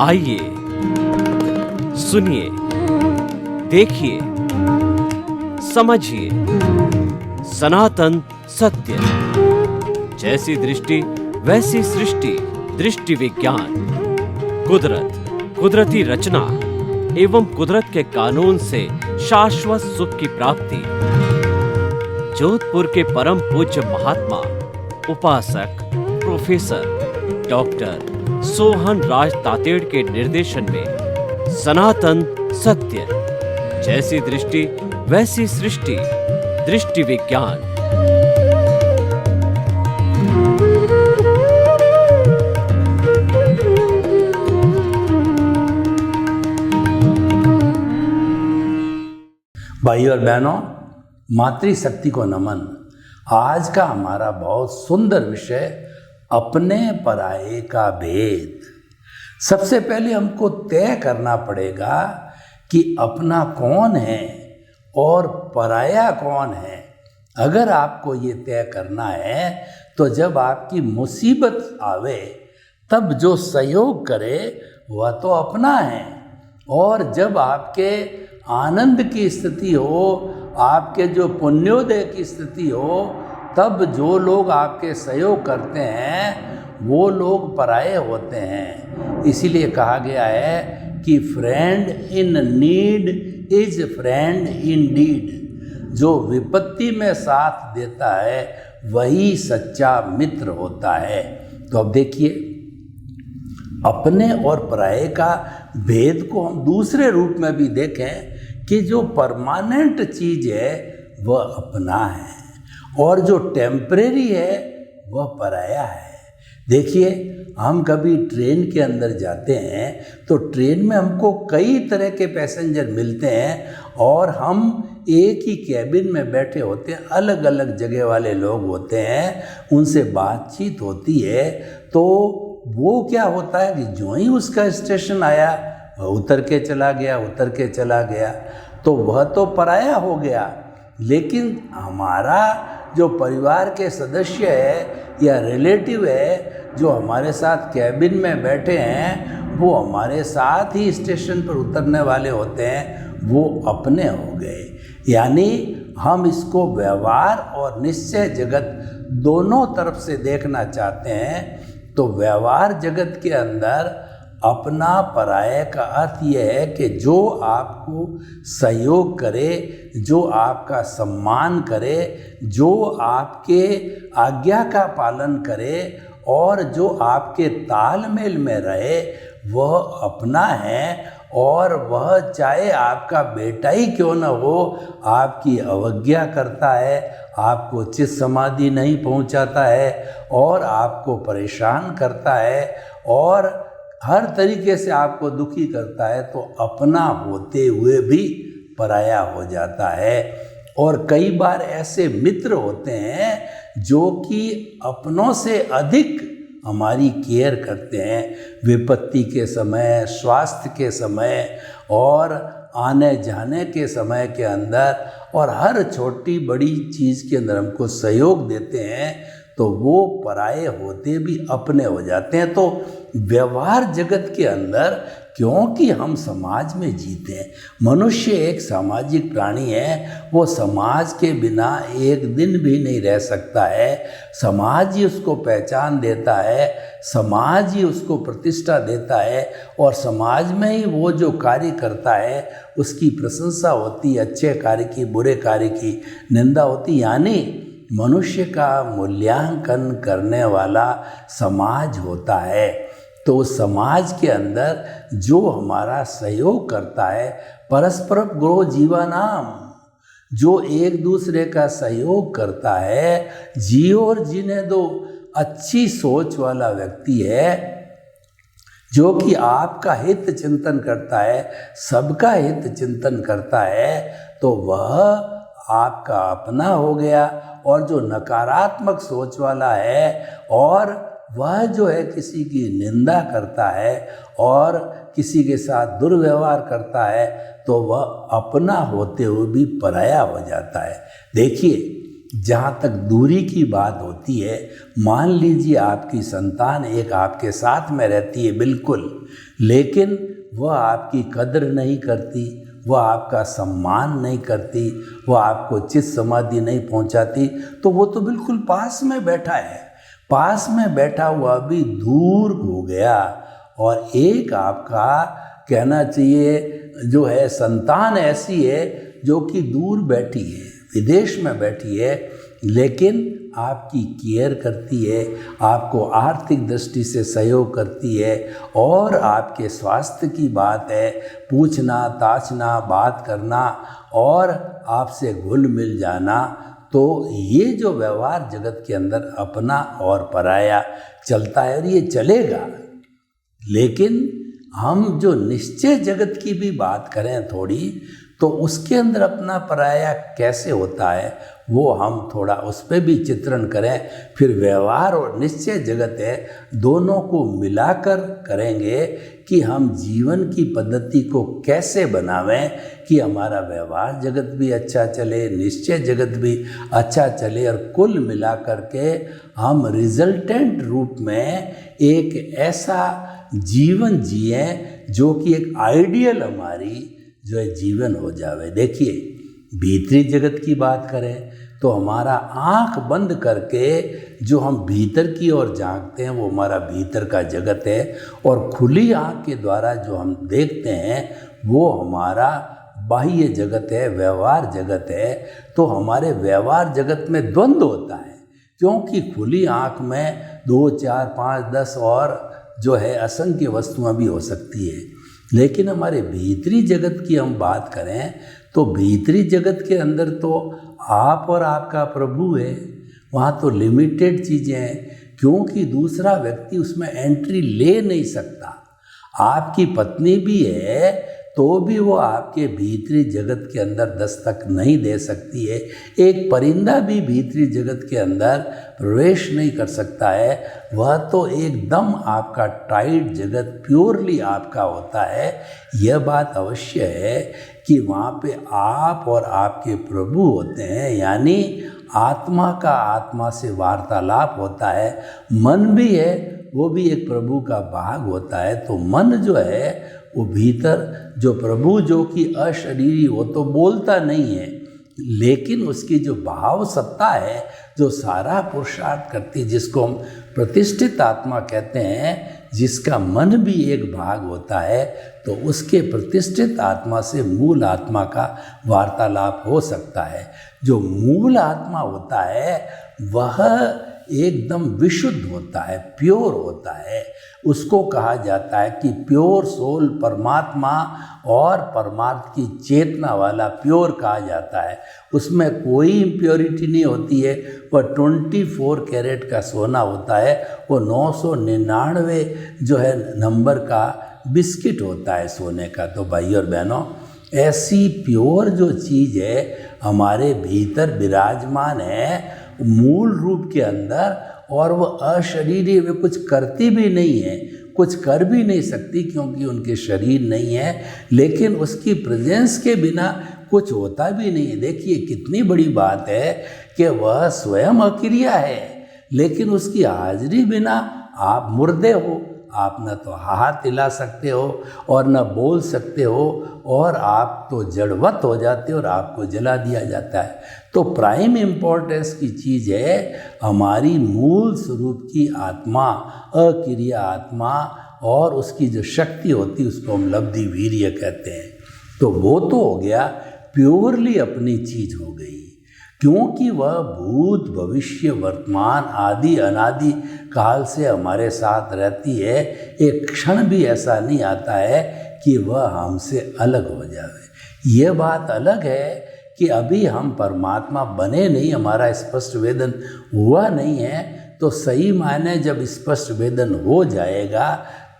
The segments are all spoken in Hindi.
आइए सुनिए, देखिए, समझिए सनातन सत्य। जैसी दृष्टि वैसी सृष्टि, दृष्टि विज्ञान। कुदरत, कुदरती रचना एवं कुदरत के कानून से शाश्वत सुख की प्राप्ति। जोधपुर के परम पूज्य महात्मा उपासक प्रोफेसर डॉक्टर सोहन राज तातेड़ के निर्देशन में सनातन सत्य। जैसी दृष्टि वैसी सृष्टि, दृष्टि विज्ञान। भाई और बहनों, मातृशक्ति को नमन। आज का हमारा बहुत सुंदर विषय अपने पराये का भेद। सबसे पहले हमको तय करना पड़ेगा कि अपना कौन है और पराया कौन है। अगर आपको ये तय करना है तो जब आपकी मुसीबत आवे तब जो सहयोग करे वह तो अपना है, और जब आपके आनंद की स्थिति हो, आपके जो पुण्योदय की स्थिति हो, तब जो लोग आपके सहयोग करते हैं वो लोग पराये होते हैं। इसीलिए कहा गया है कि friend in need is friend in deed. जो विपत्ति में साथ देता है वही सच्चा मित्र होता है। तो अब देखिए, अपने और पराये का भेद को हम दूसरे रूप में भी देखें कि जो परमानेंट चीज़ है वह अपना है और जो टेम्परेरी है वह पराया है। देखिए, हम कभी ट्रेन के अंदर जाते हैं तो ट्रेन में हमको कई तरह के पैसेंजर मिलते हैं और हम एक ही कैबिन में बैठे होते हैं। अलग अलग जगह वाले लोग होते हैं, उनसे बातचीत होती है। तो वो क्या होता है कि जो ही उसका स्टेशन आया वह उतर के चला गया, तो वह तो पराया हो गया। लेकिन हमारा जो परिवार के सदस्य है या रिलेटिव है जो हमारे साथ कैबिन में बैठे हैं, वो हमारे साथ ही स्टेशन पर उतरने वाले होते हैं, वो अपने हो गए। यानी हम इसको व्यवहार और निश्चय जगत दोनों तरफ से देखना चाहते हैं। तो व्यवहार जगत के अंदर अपना पराये का अर्थ यह है कि जो आपको सहयोग करे, जो आपका सम्मान करे, जो आपके आज्ञा का पालन करे और जो आपके तालमेल में रहे, वह अपना है। और वह चाहे आपका बेटा ही क्यों न हो, आपकी अवज्ञा करता है, आपको चित्त समाधि नहीं पहुंचाता है और आपको परेशान करता है और हर तरीके से आपको दुखी करता है, तो अपना होते हुए भी पराया हो जाता है। और कई बार ऐसे मित्र होते हैं जो कि अपनों से अधिक हमारी केयर करते हैं, विपत्ति के समय, स्वास्थ्य के समय और आने जाने के समय के अंदर, और हर छोटी बड़ी चीज़ के अंदर हमको सहयोग देते हैं। तो वो पराये होते भी अपने हो जाते हैं। तो व्यवहार जगत के अंदर, क्योंकि हम समाज में जीते हैं, मनुष्य एक सामाजिक प्राणी है, वो समाज के बिना एक दिन भी नहीं रह सकता है। समाज ही उसको पहचान देता है, समाज ही उसको प्रतिष्ठा देता है और समाज में ही वो जो कार्य करता है उसकी प्रशंसा होती है, अच्छे कार्य की, बुरे कार्य की निंदा होती। यानी मनुष्य का मूल्यांकन करने वाला समाज होता है। तो समाज के अंदर जो हमारा सहयोग करता है, परस्पर ग्रो जीवानाम, जो एक दूसरे का सहयोग करता है, जियो और जीने दो, अच्छी सोच वाला व्यक्ति है, जो कि आपका हित चिंतन करता है, सबका हित चिंतन करता है, तो वह आपका अपना हो गया। और जो नकारात्मक सोच वाला है और वह जो है किसी की निंदा करता है और किसी के साथ दुर्व्यवहार करता है, तो वह अपना होते हुए भी पराया हो जाता है। देखिए, जहाँ तक दूरी की बात होती है, मान लीजिए आपकी संतान एक आपके साथ में रहती है बिल्कुल, लेकिन वह आपकी कदर नहीं करती, वह आपका सम्मान नहीं करती, वह आपको चित समाधि नहीं पहुंचाती, तो वो तो बिल्कुल पास में बैठा है, पास में बैठा हुआ भी दूर हो गया। और एक आपका कहना चाहिए जो है संतान ऐसी है जो कि दूर बैठी है, विदेश में बैठी है, लेकिन आपकी केयर करती है, आपको आर्थिक दृष्टि से सहयोग करती है, और आपके स्वास्थ्य की बात है, पूछना ताछना, बात करना और आपसे घुल मिल जाना। तो ये जो व्यवहार जगत के अंदर अपना और पराया चलता है, और ये चलेगा, लेकिन हम जो निश्चय जगत की भी बात करें थोड़ी, तो उसके अंदर अपना पराया कैसे होता है वो हम थोड़ा उस पर भी चित्रण करें। फिर व्यवहार और निश्चय जगत है, दोनों को मिलाकर करेंगे कि हम जीवन की पद्धति को कैसे बनावें कि हमारा व्यवहार जगत भी अच्छा चले, निश्चय जगत भी अच्छा चले, और कुल मिलाकर के हम रिजल्टेंट रूप में एक ऐसा जीवन जिए जो कि एक आइडियल हमारी जो है जीवन हो जावे। देखिए, भीतरी जगत की बात करें तो हमारा आँख बंद करके जो हम भीतर की ओर झांकते हैं वो हमारा भीतर का जगत है, और खुली आँख के द्वारा जो हम देखते हैं वो हमारा बाह्य जगत है, व्यवहार जगत है। तो हमारे व्यवहार जगत में द्वंद्व होता है, क्योंकि खुली आँख में 2, 4, 5, 10 और जो है असंख्य वस्तुएं भी हो सकती है। लेकिन हमारे भीतरी जगत की हम बात करें तो भीतरी जगत के अंदर तो आप और आपका प्रभु है, वहाँ तो लिमिटेड चीज़ें हैं, क्योंकि दूसरा व्यक्ति उसमें एंट्री ले नहीं सकता। आपकी पत्नी भी है तो भी वो आपके भीतरी जगत के अंदर दस्तक नहीं दे सकती है। एक परिंदा भी भीतरी जगत के अंदर प्रवेश नहीं कर सकता है, वह तो एकदम आपका टाइट जगत प्योरली आपका होता है। यह बात अवश्य है कि वहाँ पे आप और आपके प्रभु होते हैं, यानी आत्मा का आत्मा से वार्तालाप होता है। मन भी है, वो भी एक प्रभु का भाग होता है। तो मन जो है वो भीतर जो प्रभु जो कि अशरीरी हो तो बोलता नहीं है, लेकिन उसकी जो भाव सत्ता है जो सारा पुरुषार्थ करती है, जिसको हम प्रतिष्ठित आत्मा कहते हैं, जिसका मन भी एक भाग होता है, तो उसके प्रतिष्ठित आत्मा से मूल आत्मा का वार्तालाप हो सकता है। जो मूल आत्मा होता है वह एकदम विशुद्ध होता है, प्योर होता है। उसको कहा जाता है कि प्योर सोल परमात्मा और परमार्थ की चेतना वाला प्योर कहा जाता है। उसमें कोई इम्प्योरिटी नहीं होती है। वह 24 कैरेट का सोना होता है, वो 999 जो है नंबर का बिस्किट होता है सोने का। तो भाई और बहनों, ऐसी प्योर जो चीज़ है हमारे भीतर विराजमान है मूल रूप के अंदर, और वह अशरीरी, वे कुछ करती भी नहीं है, कुछ कर भी नहीं सकती क्योंकि उनके शरीर नहीं है, लेकिन उसकी प्रेजेंस के बिना कुछ होता भी नहीं है। देखिए कितनी बड़ी बात है कि वह स्वयं अक्रिया है, लेकिन उसकी हाजिरी बिना आप मुर्दे हो। आप न तो हाथ हिला सकते हो और न बोल सकते हो, और आप तो जड़वत हो जाते हो और आपको जला दिया जाता है। तो प्राइम इम्पोर्टेंस की चीज़ है हमारी मूल स्वरूप की आत्मा, अक्रिया आत्मा, और उसकी जो शक्ति होती है उसको हम लब्धि वीर्य कहते हैं। तो वो तो हो गया, प्योरली अपनी चीज़ हो गई, क्योंकि वह भूत भविष्य वर्तमान आदि अनादि काल से हमारे साथ रहती है। एक क्षण भी ऐसा नहीं आता है कि वह हमसे अलग हो जाए। ये बात अलग है कि अभी हम परमात्मा बने नहीं, हमारा स्पष्ट वेदन हुआ नहीं है। तो सही मायने जब स्पष्ट वेदन हो जाएगा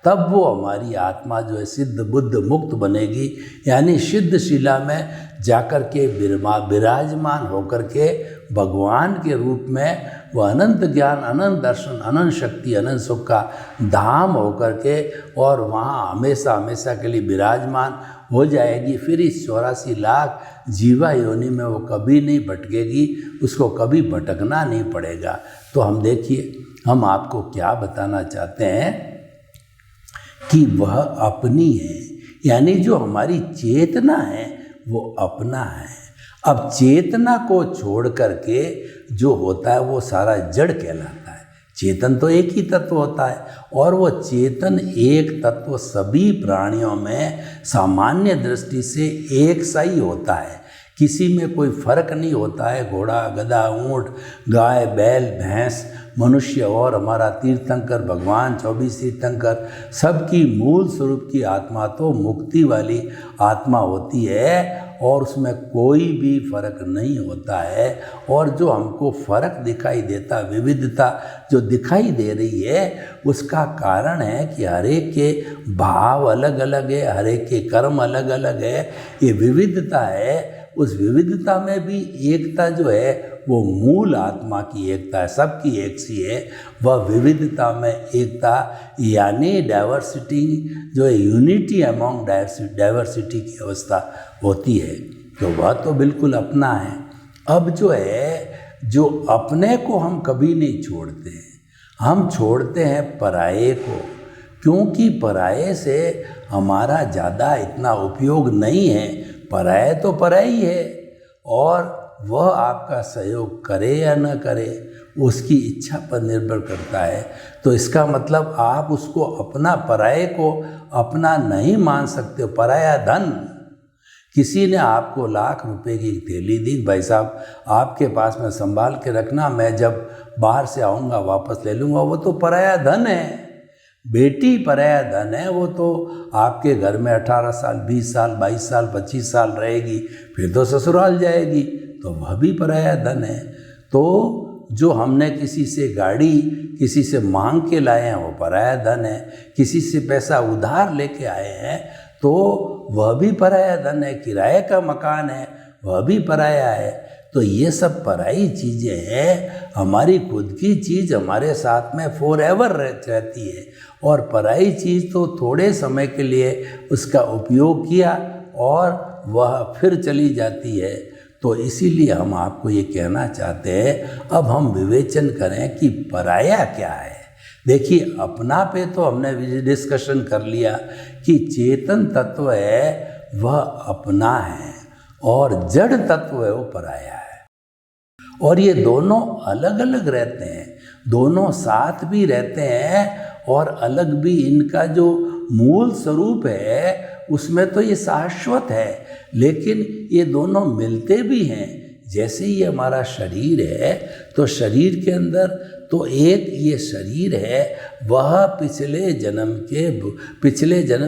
तब वो हमारी आत्मा जो है सिद्ध बुद्ध मुक्त बनेगी, यानी सिद्ध शिला में जाकर के विराजमान होकर के भगवान के रूप में वह अनंत ज्ञान, अनंत दर्शन, अनंत शक्ति, अनंत सुख का धाम होकर के, और वहाँ हमेशा हमेशा के लिए विराजमान हो जाएगी, फिर इस 84 लाख जीवा योनि में वो कभी नहीं भटकेगी, उसको कभी भटकना नहीं पड़ेगा। तो हम देखिए, हम आपको क्या बताना चाहते हैं कि वह अपनी है, यानी जो हमारी चेतना है वो अपना है। अब चेतना को छोड़ करके जो होता है वो सारा जड़ कहलाता है। चेतन तो एक ही तत्व होता है, और वो चेतन एक तत्व सभी प्राणियों में सामान्य दृष्टि से एक सा ही होता है, किसी में कोई फर्क नहीं होता है। घोड़ा, गधा, ऊंट, गाय, बैल, भैंस, मनुष्य और हमारा तीर्थंकर भगवान 24 तीर्थंकर, सबकी मूल स्वरूप की आत्मा तो मुक्ति वाली आत्मा होती है, और उसमें कोई भी फर्क नहीं होता है। और जो हमको फर्क दिखाई देता, विविधता जो दिखाई दे रही है, उसका कारण है कि हर एक के भाव अलग अलग है, हर एक के कर्म अलग अलग है। ये विविधता है, उस विविधता में भी एकता जो है वो मूल आत्मा की एकता है, सबकी एक सी है। वह विविधता में एकता यानी डाइवर्सिटी जो है, यूनिटी अमॉन्ग डाइवर्सिटी की अवस्था होती है, तो वह तो बिल्कुल अपना है। अब जो है, जो अपने को हम कभी नहीं छोड़ते हैं, हम छोड़ते हैं पराये को, क्योंकि पराये से हमारा ज़्यादा इतना उपयोग नहीं है। पराया तो पराया ही है, और वह आपका सहयोग करे या न करे उसकी इच्छा पर निर्भर करता है। तो इसका मतलब आप उसको अपना, पराये को अपना नहीं मान सकते। पराया धन, किसी ने आपको लाख रुपए की थैली दी, भाई साहब आपके पास में संभाल के रखना, मैं जब बाहर से आऊँगा वापस ले लूँगा, वो तो पराया धन है। बेटी पराया धन है, वो तो आपके घर में 18 साल, 20 साल, 22 साल, 25 साल रहेगी, फिर तो ससुराल जाएगी, तो वह भी पराया धन है। तो जो हमने किसी से गाड़ी, किसी से मांग के लाए हैं, वो पराया धन है। किसी से पैसा उधार लेके आए हैं, तो वह भी पराया धन है। किराए का मकान है, वह भी पराया है। तो ये सब पराई चीज़ें हैं। हमारी खुद की चीज़ हमारे साथ में फॉरएवर रहती है, और पराई चीज़ तो थोड़े समय के लिए उसका उपयोग किया और वह फिर चली जाती है। तो इसीलिए हम आपको ये कहना चाहते हैं, अब हम विवेचन करें कि पराया क्या है। देखिए, अपना पे तो हमने डिस्कशन कर लिया कि चेतन तत्व है वह अपना है, और जड़ तत्व है वो पराया है। और ये दोनों अलग अलग रहते हैं, दोनों साथ भी रहते हैं और अलग भी। इनका जो मूल स्वरूप है उसमें तो ये शाश्वत है, लेकिन ये दोनों मिलते भी हैं। जैसे ही हमारा शरीर है, तो शरीर के अंदर तो एक ये शरीर है, वह पिछले जन्म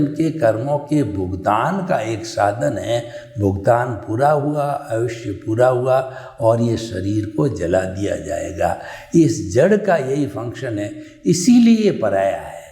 के कर्मों के भुगतान का एक साधन है। भुगतान पूरा हुआ, आयुष्य पूरा हुआ, और ये शरीर को जला दिया जाएगा। इस जड़ का यही फंक्शन है, इसीलिए ये पराया है,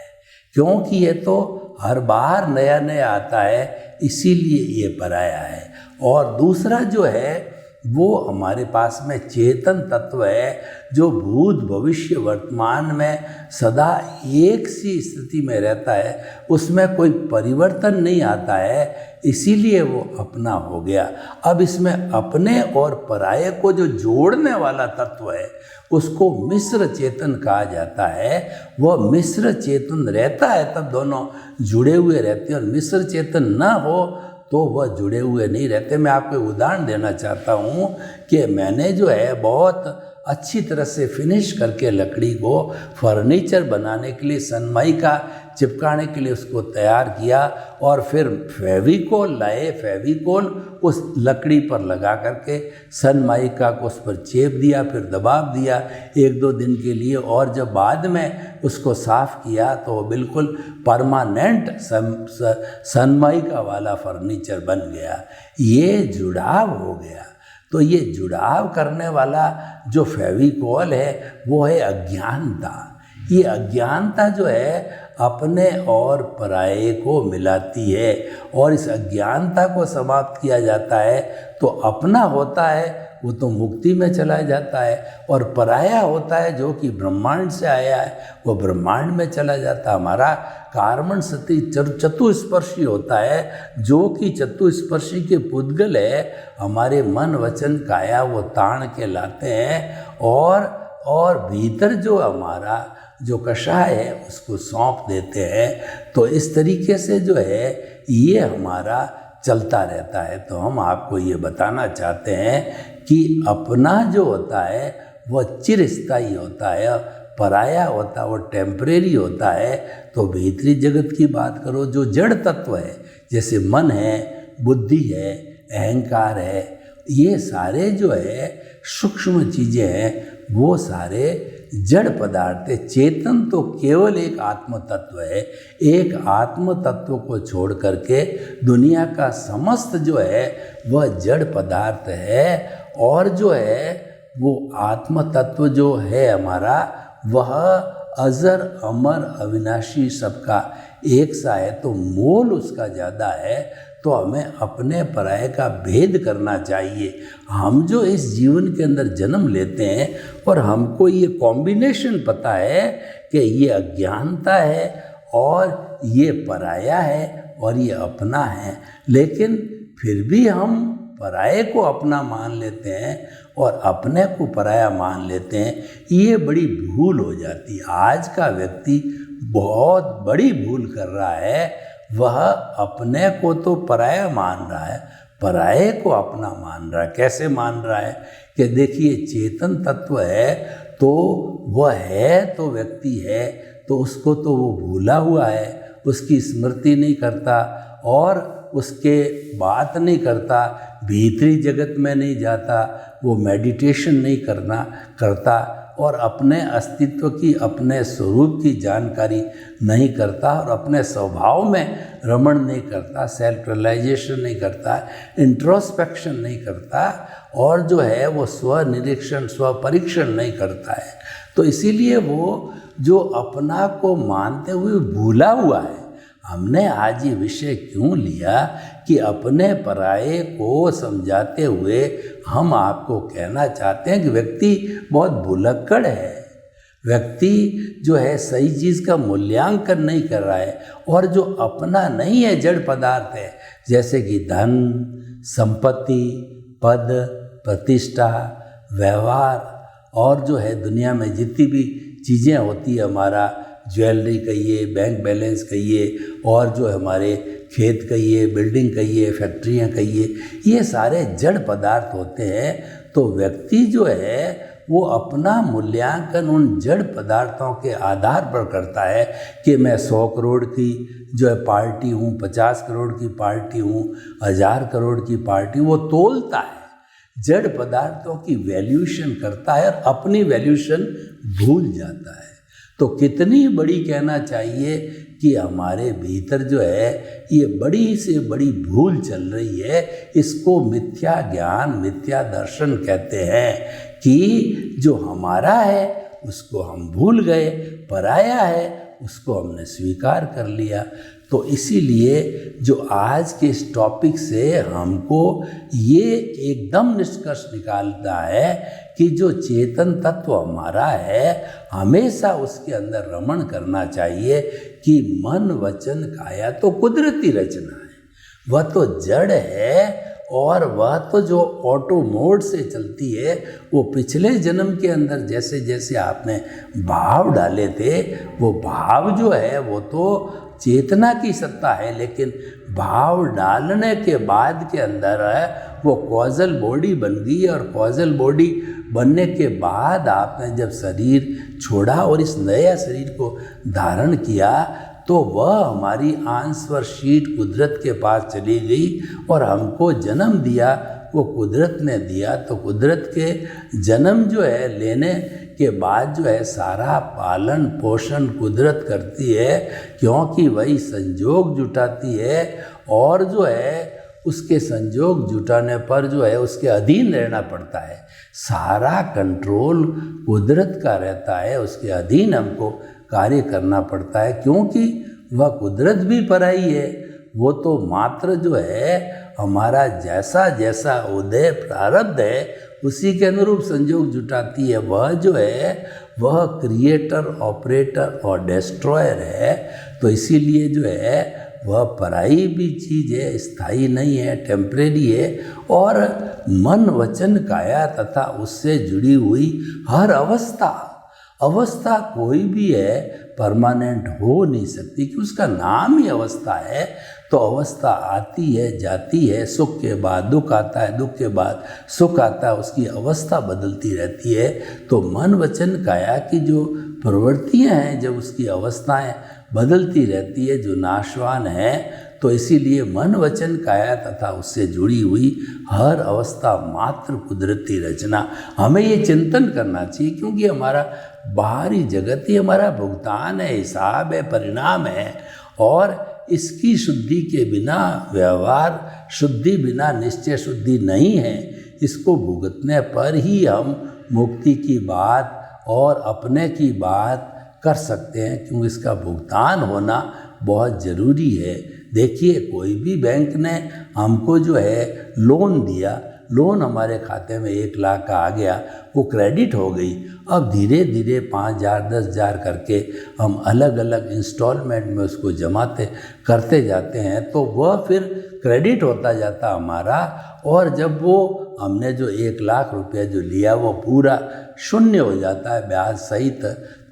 क्योंकि ये तो हर बार नया नया आता है, इसीलिए ये पराया है। और दूसरा जो है वो हमारे पास में चेतन तत्व है, जो भूत भविष्य वर्तमान में सदा एक सी स्थिति में रहता है, उसमें कोई परिवर्तन नहीं आता है, इसीलिए वो अपना हो गया। अब इसमें अपने और पराये को जो जोड़ने वाला तत्व है उसको मिश्र चेतन कहा जाता है। वह मिश्र चेतन रहता है तब दोनों जुड़े हुए रहते हैं, और मिश्र चेतन न हो तो वह जुड़े हुए नहीं रहते। मैं आपको उदाहरण देना चाहता हूँ कि मैंने जो है बहुत अच्छी तरह से फिनिश करके लकड़ी को फर्नीचर बनाने के लिए, सनमाइका चिपकाने के लिए उसको तैयार किया, और फिर फेविकोल लाए, फेविकोल उस लकड़ी पर लगा करके सनमाइका को उस पर चेप दिया, फिर दबाव दिया 1-2 दिन के लिए, और जब बाद में उसको साफ़ किया तो वो बिल्कुल परमानेंट सनमाइका वाला फर्नीचर बन गया। ये जुड़ाव हो गया। तो ये जुड़ाव करने वाला जो फेविकोल है वो है अज्ञानता। ये अज्ञानता जो है अपने और पराये को मिलाती है, और इस अज्ञानता को समाप्त किया जाता है तो अपना होता है, वो तो मुक्ति में चला जाता है, और पराया होता है जो कि ब्रह्मांड से आया है, वो ब्रह्मांड में चला जाता है। हमारा कार्मण सती चतुस्पर्शी होता है, जो कि चतुस्पर्शी के पुद्गल है। हमारे मन वचन काया वो ताण के लाते हैं, और भीतर जो हमारा जो कषाय है उसको सौंप देते हैं। तो इस तरीके से जो है ये हमारा चलता रहता है। तो हम आपको ये बताना चाहते हैं कि अपना जो होता है वह चिरस्थायी होता है, पराया होता है वो टेम्परेरी होता है। तो भीतरी जगत की बात करो, जो जड़ तत्व है, जैसे मन है, बुद्धि है, अहंकार है, ये सारे जो है सूक्ष्म चीज़ें हैं, वो सारे जड़ पदार्थ है। चेतन तो केवल एक आत्म तत्व है। एक आत्म तत्व को छोड़ करके दुनिया का समस्त जो है वह जड़ पदार्थ है। और जो है वो आत्म तत्व जो है हमारा, वह अजर अमर अविनाशी सबका एक सा है, तो मोल उसका ज़्यादा है। तो हमें अपने पराये का भेद करना चाहिए। हम जो इस जीवन के अंदर जन्म लेते हैं और हमको ये कॉम्बिनेशन पता है कि ये अज्ञानता है और ये पराया है और ये अपना है, लेकिन फिर भी हम पराये को अपना मान लेते हैं और अपने को पराया मान लेते हैं। ये बड़ी भूल हो जाती है। आज का व्यक्ति बहुत बड़ी भूल कर रहा है। वह अपने को तो पराया मान रहा है, पराये को अपना मान रहा है। कैसे मान रहा है कि देखिए चेतन तत्व है तो वह है, तो व्यक्ति है, तो उसको तो वो भूला हुआ है, उसकी स्मृति नहीं करता और उसके बात नहीं करता, भीतरी जगत में नहीं जाता, वो मेडिटेशन नहीं करता और अपने अस्तित्व की, अपने स्वरूप की जानकारी नहीं करता और अपने स्वभाव में रमण नहीं करता, सेल्फ रियलाइजेशन नहीं करता, इंट्रोस्पेक्शन नहीं करता और जो है वो स्व निरीक्षण, स्व परीक्षण नहीं करता है। तो इसीलिए वो जो अपना को मानते हुए भूला हुआ है। हमने आज ये विषय क्यों लिया कि अपने पराये को समझाते हुए हम आपको कहना चाहते हैं कि व्यक्ति बहुत भुलक्कड़ है। व्यक्ति जो है सही चीज़ का मूल्यांकन नहीं कर रहा है और जो अपना नहीं है, जड़ पदार्थ है, जैसे कि धन, संपत्ति, पद, प्रतिष्ठा, व्यवहार और जो है दुनिया में जितनी भी चीज़ें होती है, हमारा ज्वेलरी कहिए, बैंक बैलेंस कहिए और जो हमारे खेत कहिए, बिल्डिंग कहिए, फैक्ट्रियाँ कहिए, ये सारे जड़ पदार्थ होते हैं। तो व्यक्ति जो है वो अपना मूल्यांकन उन जड़ पदार्थों के आधार पर करता है कि मैं 100 करोड़ की जो है पार्टी हूँ, 50 करोड़ की पार्टी हूँ, 1000 करोड़ की पार्टी, वो तोलता है, जड़ पदार्थों की वैल्यूएशन करता है और अपनी वैल्यूएशन भूल जाता है। तो कितनी बड़ी कहना चाहिए कि हमारे भीतर जो है ये बड़ी से बड़ी भूल चल रही है। इसको मिथ्या ज्ञान, मिथ्या दर्शन कहते हैं कि जो हमारा है उसको हम भूल गए, पराया है उसको हमने स्वीकार कर लिया। तो इसीलिए जो आज के इस टॉपिक से हमको ये एकदम निष्कर्ष निकालना है कि जो चेतन तत्व हमारा है हमेशा उसके अंदर रमण करना चाहिए कि मन वचन काया तो कुदरती रचना है, वह तो जड़ है और वह तो जो ऑटो मोड से चलती है, वो पिछले जन्म के अंदर जैसे जैसे आपने भाव डाले थे, वो भाव जो है वो तो चेतना की सत्ता है, लेकिन भाव डालने के बाद के अंदर है वो कॉजल बॉडी बन गई और कॉजल बॉडी बनने के बाद आपने जब शरीर छोड़ा और इस नया शरीर को धारण किया तो वह हमारी आंसवर शीट कुदरत के पास चली गई और हमको जन्म दिया, वो कुदरत ने दिया। तो कुदरत के जन्म जो है लेने के बाद जो है सारा पालन पोषण कुदरत करती है, क्योंकि वही संजोग जुटाती है और जो है उसके संजोग जुटाने पर जो है उसके अधीन रहना पड़ता है। सारा कंट्रोल कुदरत का रहता है, उसके अधीन हमको कार्य करना पड़ता है, क्योंकि वह कुदरत भी पराई है। वो तो मात्र जो है हमारा जैसा जैसा उदय प्रारब्ध है उसी के अनुरूप संयोग जुटाती है। वह जो है वह क्रिएटर, ऑपरेटर और डिस्ट्रॉयर है। तो इसीलिए जो है वह पराई भी चीज़ है, स्थायी नहीं है, टेम्परेरी है। और मन, वचन, काया तथा उससे जुड़ी हुई हर अवस्था कोई भी है परमानेंट हो नहीं सकती, कि उसका नाम ही अवस्था है। तो अवस्था आती है, जाती है, सुख के बाद दुख आता है, दुख के बाद सुख आता है, उसकी अवस्था बदलती रहती है। तो मन, वचन, काया की जो प्रवृत्तियां हैं, जब उसकी अवस्थाएं बदलती रहती है, जो नाशवान है, तो इसीलिए मन, वचन, काया तथा उससे जुड़ी हुई हर अवस्था मात्र कुदरती रचना। हमें ये चिंतन करना चाहिए, क्योंकि हमारा बाहरी जगत ही हमारा भुगतान है, हिसाब है, परिणाम है। और इसकी शुद्धि के बिना, व्यवहार शुद्धि बिना निश्चय शुद्धि नहीं है। इसको भुगतने पर ही हम मुक्ति की बात और अपने की बात कर सकते हैं, क्योंकि इसका भुगतान होना बहुत ज़रूरी है। देखिए, कोई भी बैंक ने हमको जो है लोन दिया, लोन हमारे खाते में 1 लाख का आ गया, वो क्रेडिट हो गई। अब धीरे धीरे 5,000, 10,000 करके हम अलग अलग इंस्टॉलमेंट में उसको जमाते करते जाते हैं, तो वह फिर क्रेडिट होता जाता हमारा। और जब वो हमने जो 1 लाख रुपये जो लिया वो पूरा शून्य हो जाता है ब्याज सहित,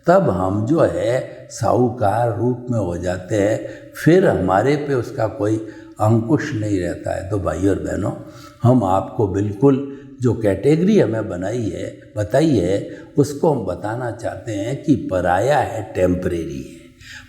तब हम जो है साहूकार रूप में हो जाते हैं। फिर हमारे पे उसका कोई अंकुश नहीं रहता है। तो भाई और बहनों, हम आपको बिल्कुल जो कैटेगरी हमें बताई है उसको हम बताना चाहते हैं कि पराया है, टेम्परेरी है।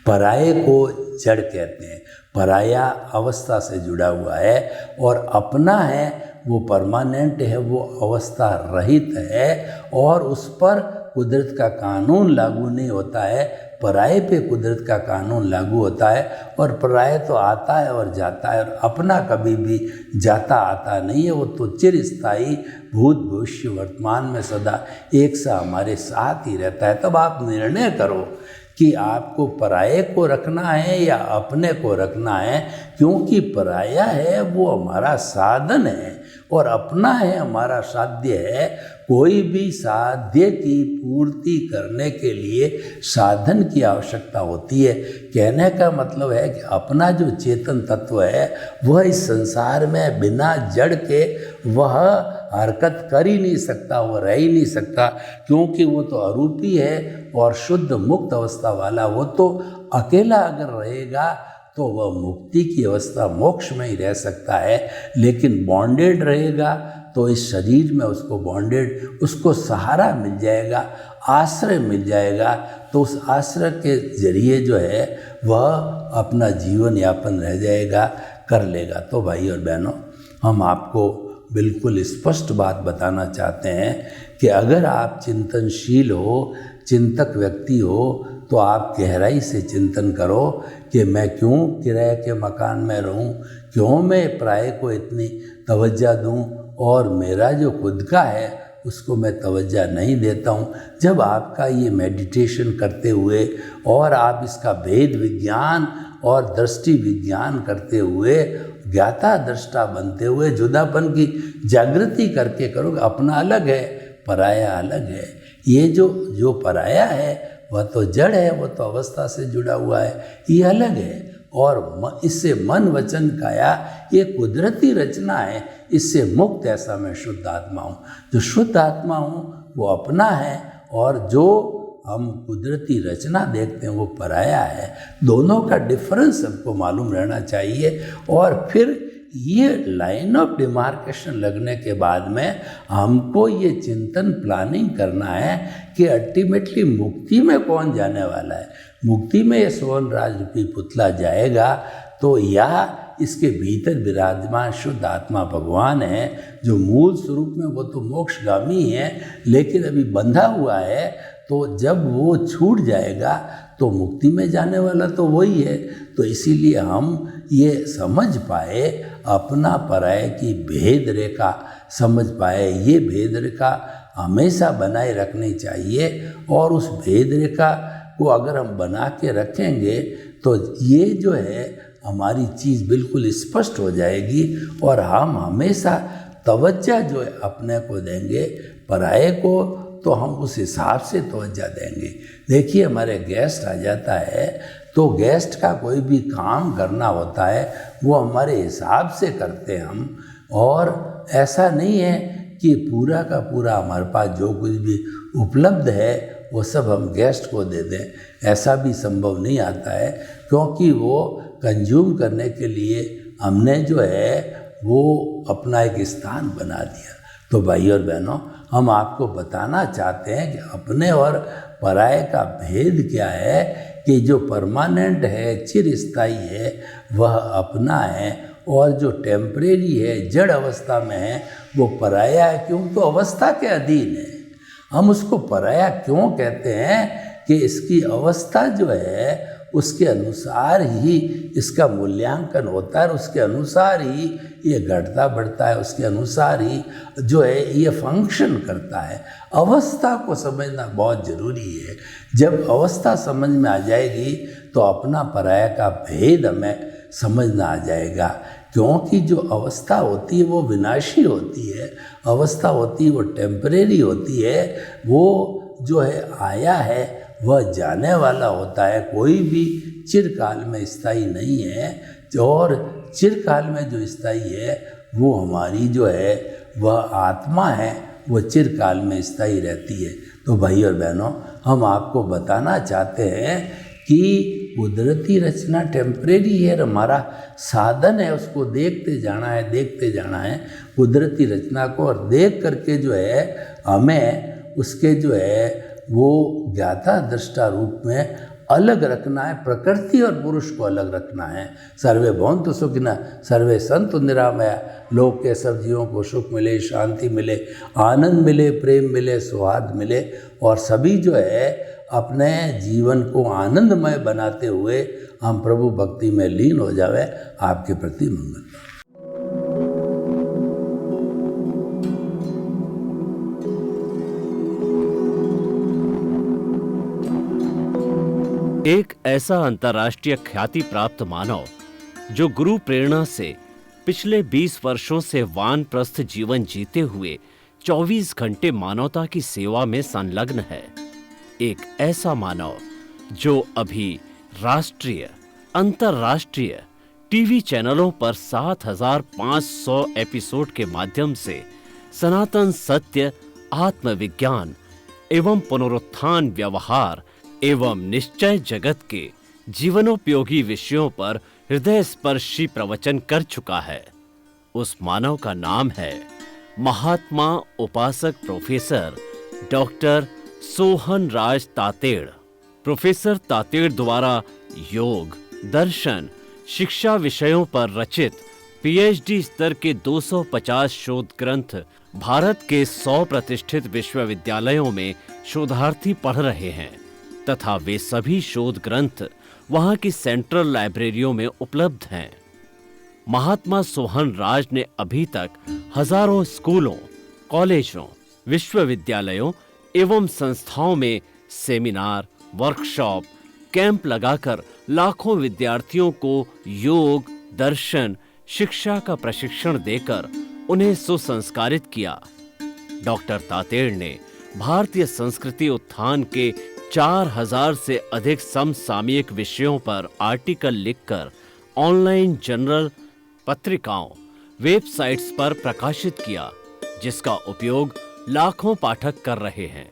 पराये को जड़ कहते हैं, पराया अवस्था से जुड़ा हुआ है। और अपना है वो परमानेंट है, वो अवस्था रहित है और उस पर कुदरत का कानून लागू नहीं होता है। पराये पे कुदरत का कानून लागू होता है। और पराये तो आता है और जाता है, और अपना कभी भी जाता आता नहीं है। वो तो चिरस्थायी, भूत, भविष्य, वर्तमान में सदा एक सा हमारे साथ ही रहता है। तब आप निर्णय करो कि आपको पराये को रखना है या अपने को रखना है, क्योंकि पराया है वो हमारा साधन है और अपना है हमारा साध्य है। कोई भी साध्य की पूर्ति करने के लिए साधन की आवश्यकता होती है। कहने का मतलब है कि अपना जो चेतन तत्व है वह इस संसार में बिना जड़ के वह हरकत कर ही नहीं सकता, वह रह ही नहीं सकता, क्योंकि वो तो अरूपी है और शुद्ध मुक्त अवस्था वाला। वो तो अकेला अगर रहेगा तो वह मुक्ति की अवस्था, मोक्ष में ही रह सकता है। लेकिन बॉन्डेड रहेगा तो इस शरीर में उसको बॉन्डेड, उसको सहारा मिल जाएगा, आश्रय मिल जाएगा। तो उस आश्रय के जरिए जो है वह अपना जीवन यापन रह जाएगा, कर लेगा। तो भाई और बहनों, हम आपको बिल्कुल स्पष्ट बात बताना चाहते हैं कि अगर आप चिंतनशील हो, चिंतक व्यक्ति हो, तो आप गहराई से चिंतन करो कि मैं क्यों किराए के मकान में रहूं, क्यों मैं पराये को इतनी तवज्जो दूं और मेरा जो खुद का है उसको मैं तवज्जो नहीं देता हूं। जब आपका ये मेडिटेशन करते हुए और आप इसका भेद विज्ञान और दृष्टि विज्ञान करते हुए, ज्ञाता दृष्टा बनते हुए, जुदापन की जागृति करके करोगे, अपना अलग है, पराया अलग है। ये जो पराया है वह तो जड़ है, वह तो अवस्था से जुड़ा हुआ है, ये अलग है। और इससे मन, वचन, काया ये कुदरती रचना है। इससे मुक्त ऐसा मैं शुद्ध आत्मा हूँ। जो शुद्ध आत्मा हूँ वो अपना है, और जो हम कुदरती रचना देखते हैं वो पराया है। दोनों का डिफरेंस हमको मालूम रहना चाहिए। और फिर ये लाइन ऑफ डिमार्केशन लगने के बाद में हमको ये चिंतन, प्लानिंग करना है कि अल्टीमेटली मुक्ति में कौन जाने वाला है। मुक्ति में ये सोहन राज रूपी पुतला जाएगा, तो या इसके भीतर विराजमान शुद्ध आत्मा भगवान है, जो मूल स्वरूप में वो तो मोक्षगामी है, लेकिन अभी बंधा हुआ है। तो जब वो छूट जाएगा तो मुक्ति में जाने वाला तो वही है। तो इसीलिए हम ये समझ पाए, अपना पराये की भेद रेखा समझ पाए। ये भेद रेखा हमेशा बनाए रखनी चाहिए, और उस भेद रेखा को अगर हम बना के रखेंगे तो ये जो है हमारी चीज़ बिल्कुल स्पष्ट हो जाएगी, और हम हमेशा तवज्जो जो है अपने को देंगे, पराये को तो हम उस हिसाब से तवज्जो देंगे। देखिए हमारे गेस्ट आ जाता है तो गेस्ट का कोई भी काम करना होता है वो हमारे हिसाब से करते हैं हम, और ऐसा नहीं है कि पूरा का पूरा हमारे पास जो कुछ भी उपलब्ध है वो सब हम गेस्ट को दे दें, ऐसा भी संभव नहीं आता है, क्योंकि वो कंज्यूम करने के लिए हमने जो है वो अपना एक स्थान बना दिया। तो भाई और बहनों, हम आपको बताना चाहते हैं कि अपने और पराये का भेद क्या है, कि जो परमानेंट है, चिरस्थायी है, वह अपना है, और जो टेम्परेरी है, जड़ अवस्था में है, वो पराया है। क्यों? तो अवस्था के अधीन है। हम उसको पराया क्यों कहते हैं कि इसकी अवस्था जो है उसके अनुसार ही इसका मूल्यांकन होता है, उसके अनुसार ही ये घटता बढ़ता है, उसके अनुसार ही जो है ये फंक्शन करता है। अवस्था को समझना बहुत ज़रूरी है। जब अवस्था समझ में आ जाएगी तो अपना पराया का भेद हमें समझना आ जाएगा, क्योंकि जो अवस्था होती है वो विनाशी होती है, अवस्था होती है वो टेम्परेरी होती है, वो जो है आया है वह जाने वाला होता है, कोई भी चिरकाल में स्थायी नहीं है। और चिरकाल में जो स्थायी है वो हमारी जो है वह आत्मा है, वो चिरकाल में स्थायी रहती है। तो भाई और बहनों, हम आपको बताना चाहते हैं कि कुदरती रचना टेम्परेरी है, हमारा साधन है उसको देखते जाना है, देखते जाना है कुदरती रचना को, और देख करके जो है हमें उसके जो है वो ज्ञाता दृष्टा रूप में अलग रखना है, प्रकृति और पुरुष को अलग रखना है। सर्वे भवन्तु सुखिनः सर्वे सन्तु निरामया, लोक के सब जीवों को सुख मिले, शांति मिले, आनंद मिले, प्रेम मिले, सौहार्द मिले, और सभी जो है अपने जीवन को आनंदमय बनाते हुए हम प्रभु भक्ति में लीन हो जावे। आपके प्रति मंगल। एक ऐसा अंतर्राष्ट्रीय ख्याति प्राप्त मानव जो गुरु प्रेरणा से पिछले 20 वर्षों से वानप्रस्थ जीवन जीते हुए 24 घंटे मानवता की सेवा में संलग्न है। एक ऐसा मानव जो अभी राष्ट्रीय, अंतर्राष्ट्रीय टीवी चैनलों पर 7,500 एपिसोड के माध्यम से सनातन सत्य, आत्मविज्ञान एवं पुनरुत्थान, व्यवहार एवं निश्चय जगत के जीवनोपयोगी विषयों पर हृदय स्पर्शी प्रवचन कर चुका है। उस मानव का नाम है महात्मा उपासक प्रोफेसर डॉक्टर सोहन राज तातेड़। प्रोफेसर तातेड़ द्वारा योग, दर्शन, शिक्षा विषयों पर रचित पीएचडी स्तर के 250 शोध ग्रंथ भारत के 100 प्रतिष्ठित विश्वविद्यालयों में शोधार्थी पढ़ रहे हैं, तथा वे सभी शोध ग्रंथ वहां की सेंट्रल लाइब्रेरियों में उपलब्ध हैं। महात्मा सोहन राज ने अभी तक हजारों स्कूलों, कॉलेजों, विश्वविद्यालयों एवं संस्थाओं में सेमिनार, वर्कशॉप, कैंप लगाकर लाखों विद्यार्थियों को योग, दर्शन, शिक्षा का प्रशिक्षण देकर उन्हें सुसंस्कारित किया। डॉक्टर तातेड़ ने भारतीय संस्कृति उत्थान के 4000 से अधिक समसामयिक विषयों पर आर्टिकल लिखकर ऑनलाइन जर्नल, पत्रिकाओं, वेबसाइट्स पर प्रकाशित किया, जिसका उपयोग लाखों पाठक कर रहे हैं।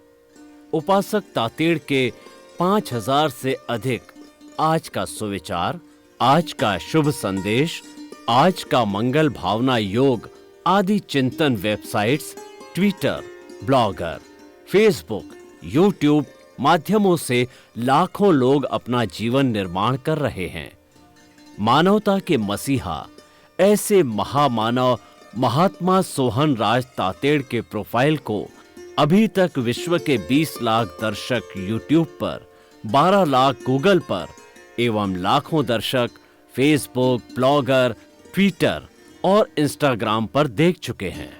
उपासक तातेड़ के 5000 से अधिक आज का सुविचार, आज का शुभ संदेश, आज का मंगल भावना योग आदि चिंतन websites, Twitter, blogger, Facebook, YouTube माध्यमों से लाखों लोग अपना जीवन निर्माण कर रहे हैं। मानवता के मसीहा ऐसे महामानव महात्मा सोहन राज तातेड़ के प्रोफाइल को अभी तक विश्व के 20 लाख दर्शक यूट्यूब पर, 12 लाख गूगल पर एवं लाखों दर्शक फेसबुक, ब्लॉगर, ट्विटर और इंस्टाग्राम पर देख चुके हैं।